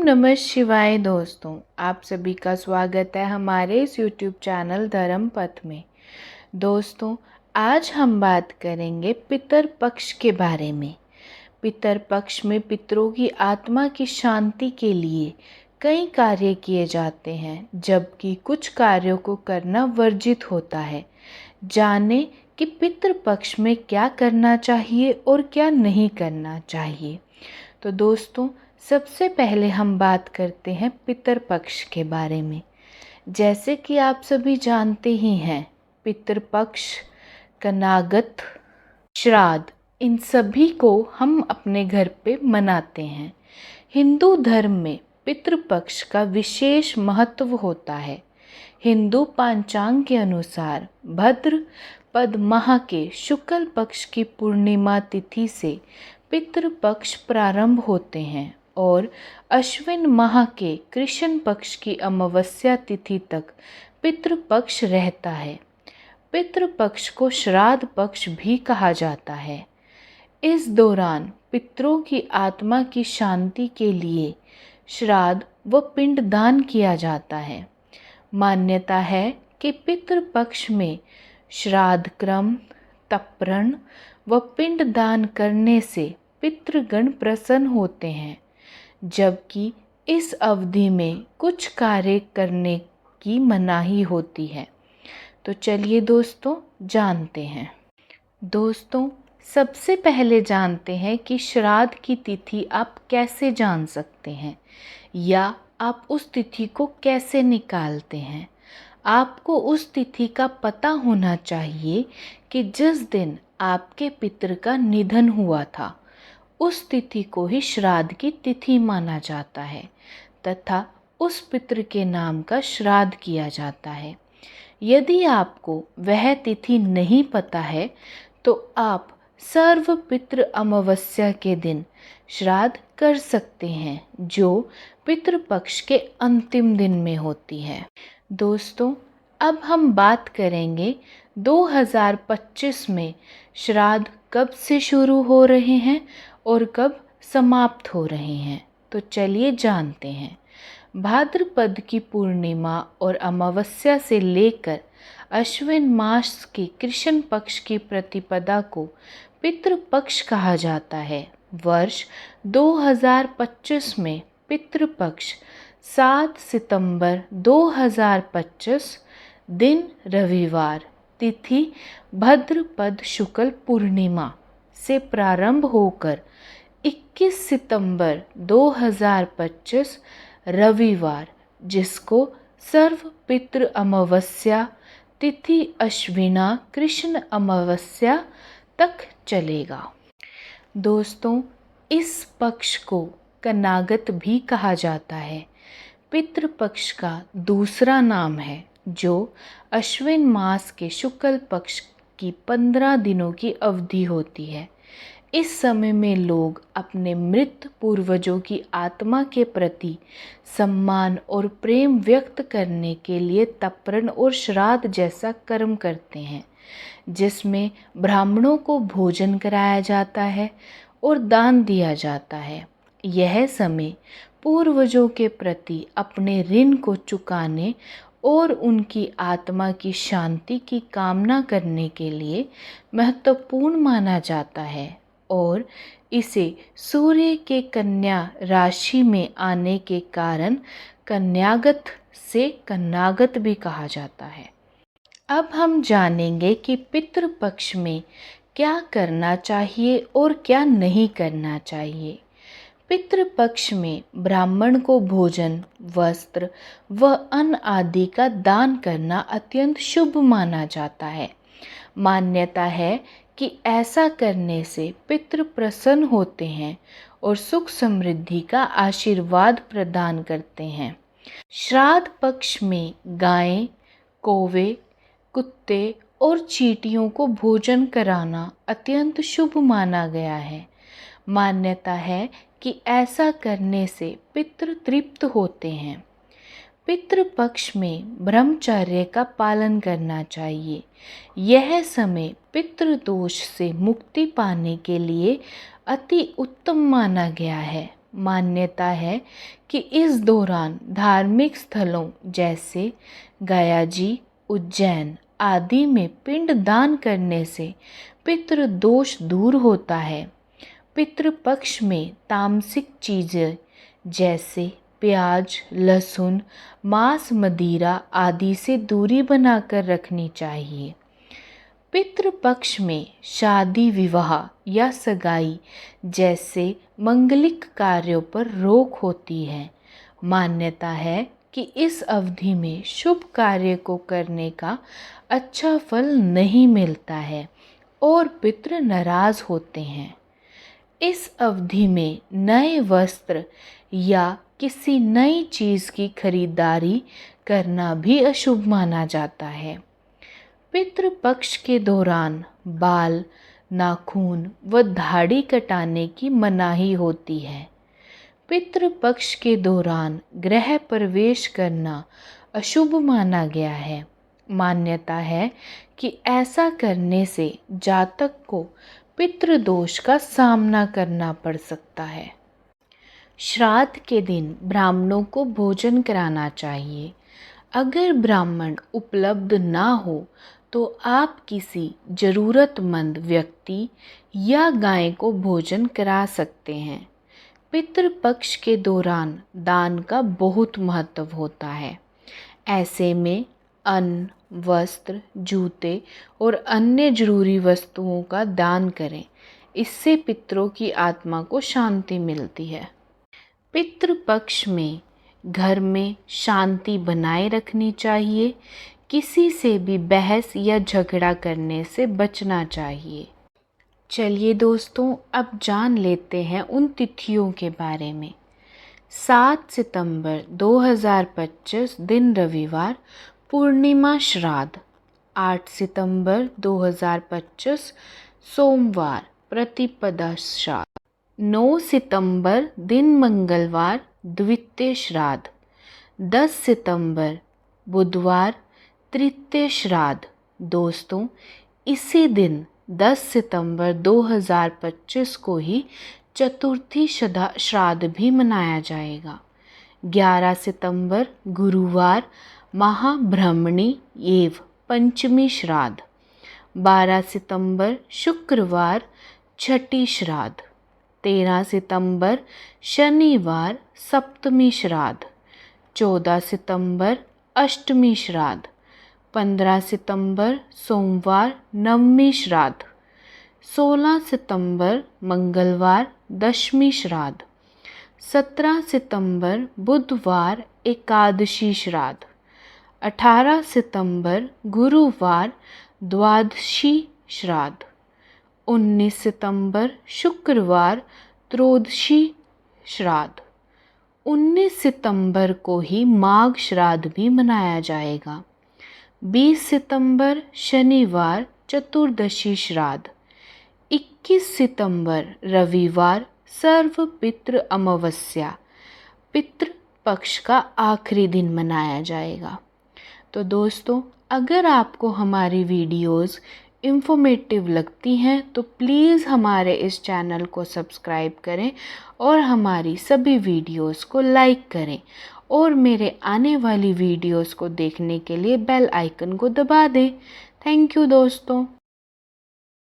नमः शिवाय दोस्तों, आप सभी का स्वागत है हमारे इस YouTube चैनल धर्म पथ में। दोस्तों, आज हम बात करेंगे पितर पक्ष के बारे में। पितर पक्ष में पितरों की आत्मा की शांति के लिए कई कार्य किए जाते हैं, जबकि कुछ कार्यों को करना वर्जित होता है। जाने कि पितृ पक्ष में क्या करना चाहिए और क्या नहीं करना चाहिए। तो दोस्तों, सबसे पहले हम बात करते हैं पितृ पक्ष के बारे में। जैसे कि आप सभी जानते ही हैं, पितृ पक्ष, कनागत, श्राद्ध, इन सभी को हम अपने घर पे मनाते हैं। हिंदू धर्म में पितृ पक्ष का विशेष महत्व होता है। हिंदू पंचांग के अनुसार भाद्रपद माह के शुक्ल पक्ष की पूर्णिमा तिथि से पितृ पक्ष प्रारंभ होते हैं और अश्विन माह के कृष्ण पक्ष की अमावस्या तिथि तक पितृ पक्ष रहता है। पितृ पक्ष को श्राद्ध पक्ष भी कहा जाता है। इस दौरान पितरों की आत्मा की शांति के लिए श्राद्ध व पिंडदान किया जाता है। मान्यता है कि पितृ पक्ष में श्राद्ध क्रम, तर्पण व पिंडदान करने से पितृगण प्रसन्न होते हैं, जबकि इस अवधि में कुछ कार्य करने की मनाही होती है। तो चलिए दोस्तों, जानते हैं। दोस्तों, सबसे पहले जानते हैं कि श्राद्ध की तिथि आप कैसे जान सकते हैं या आप उस तिथि को कैसे निकालते हैं। आपको उस तिथि का पता होना चाहिए कि जिस दिन आपके पितर का निधन हुआ था, उस तिथि को ही श्राद्ध की तिथि माना जाता है तथा उस पितर के नाम का श्राद्ध किया जाता है। यदि आपको वह तिथि नहीं पता है तो आप सर्व पितृ अमावस्या के दिन श्राद्ध कर सकते हैं, जो पितृ पक्ष के अंतिम दिन में होती है। दोस्तों, अब हम बात करेंगे 2025 में श्राद्ध कब से शुरू हो रहे हैं और कब समाप्त हो रहे हैं। तो चलिए जानते हैं। भाद्रपद की पूर्णिमा और अमावस्या से लेकर अश्विन मास की कृष्ण पक्ष की प्रतिपदा को पितृ पक्ष कहा जाता है। वर्ष 2025 में पितृ पक्ष 7 सितंबर 2025, दिन रविवार, तिथि भाद्रपद शुक्ल पूर्णिमा से प्रारंभ होकर 21 सितंबर 2025 रविवार, जिसको सर्व पितृ अमावस्या तिथि अश्विना कृष्ण अमावस्या तक चलेगा। दोस्तों, इस पक्ष को कनागत भी कहा जाता है। पितृ पक्ष का दूसरा नाम है, जो अश्विन मास के शुक्ल पक्ष की 15 दिनों की अवधि होती है। इस समय में लोग अपने मृत पूर्वजों की आत्मा के प्रति सम्मान और प्रेम व्यक्त करने के लिए तर्पण और श्राद्ध जैसा कर्म करते हैं, जिसमें ब्राह्मणों को भोजन कराया जाता है और दान दिया जाता है। यह समय पूर्वजों के प्रति अपने ऋण को चुकाने और उनकी आत्मा की शांति की कामना करने के लिए महत्वपूर्ण माना जाता है और इसे सूर्य के कन्या राशि में आने के कारण कन्यागत से कन्नागत भी कहा जाता है। अब हम जानेंगे कि पितृ पक्ष में क्या करना चाहिए और क्या नहीं करना चाहिए। पितृ पक्ष में ब्राह्मण को भोजन, वस्त्र व अन्न आदि का दान करना अत्यंत शुभ माना जाता है। मान्यता है कि ऐसा करने से पितृ प्रसन्न होते हैं और सुख समृद्धि का आशीर्वाद प्रदान करते हैं। श्राद्ध पक्ष में गायें, कौवे, कुत्ते और चींटियों को भोजन कराना अत्यंत शुभ माना गया है। मान्यता है कि ऐसा करने से पितृ तृप्त होते हैं। पितृ पक्ष में ब्रह्मचर्य का पालन करना चाहिए। यह समय पितृ दोष से मुक्ति पाने के लिए अति उत्तम माना गया है। मान्यता है कि इस दौरान धार्मिक स्थलों जैसे गया जी, उज्जैन आदि में पिंड दान करने से पितृ दोष दूर होता है। पितृपक्ष में तामसिक चीज़ें जैसे प्याज, लहसुन, मांस, मदिरा आदि से दूरी बनाकर रखनी चाहिए। पितृपक्ष में शादी, विवाह या सगाई जैसे मंगलिक कार्यों पर रोक होती है। मान्यता है कि इस अवधि में शुभ कार्य को करने का अच्छा फल नहीं मिलता है और पितृ नाराज होते हैं। इस अवधि में नए वस्त्र या किसी नई चीज़ की खरीदारी करना भी अशुभ माना जाता है। पितृपक्ष के दौरान बाल, नाखून व दाढ़ी कटाने की मनाही होती है। पितृपक्ष के दौरान गृह प्रवेश करना अशुभ माना गया है। मान्यता है कि ऐसा करने से जातक को पितृदोष का सामना करना पड़ सकता है। श्राद्ध के दिन ब्राह्मणों को भोजन कराना चाहिए। अगर ब्राह्मण उपलब्ध ना हो तो आप किसी ज़रूरतमंद व्यक्ति या गाय को भोजन करा सकते हैं। पितृपक्ष के दौरान दान का बहुत महत्व होता है। ऐसे में अन्न, वस्त्र, जूते और अन्य जरूरी वस्तुओं का दान करें। इससे पितरों की आत्मा को शांति मिलती है। पितृपक्ष में घर में शांति बनाए रखनी चाहिए। किसी से भी बहस या झगड़ा करने से बचना चाहिए। चलिए दोस्तों, अब जान लेते हैं उन तिथियों के बारे में। 7 सितंबर 2025 दिन रविवार, पूर्णिमा श्राद्ध। 8 सितंबर 2025 सोमवार, प्रतिपदा श्राद्ध। 9 सितंबर दिन मंगलवार, द्वितीय श्राद्ध। 10 सितंबर बुधवार, तृतीय श्राद्ध। दोस्तों, इसी दिन 10 सितंबर 2025 को ही चतुर्थी श्राद्ध भी मनाया जाएगा। 11 सितंबर गुरुवार, महाब्रह्मणी एवं पंचमी श्राद्ध। 12 सितंबर शुक्रवार, छठी श्राद्ध। 13 सितंबर शनिवार, सप्तमी श्राद्ध। 14 सितंबर अष्टमी श्राद्ध। 15 सितंबर सोमवार, नवमी श्राद्ध। 16 सितंबर मंगलवार, दशमी श्राद्ध। 17 सितंबर बुधवार, एकादशी श्राद्ध। 18 सितंबर गुरुवार, द्वादशी श्राद्ध। 19 सितंबर शुक्रवार, त्रयोदशी श्राद्ध। 19 सितंबर को ही माघ श्राद्ध भी मनाया जाएगा। 20 सितंबर शनिवार, चतुर्दशी श्राद्ध। 21 सितंबर रविवार, सर्व पितृ अमावस्या, पितृ पक्ष का आखिरी दिन मनाया जाएगा। तो दोस्तों, अगर आपको हमारी वीडियोस इंफॉर्मेटिव लगती हैं तो प्लीज़ हमारे इस चैनल को सब्सक्राइब करें और हमारी सभी वीडियोस को लाइक करें और मेरे आने वाली वीडियोस को देखने के लिए बेल आइकन को दबा दें। थैंक यू दोस्तों।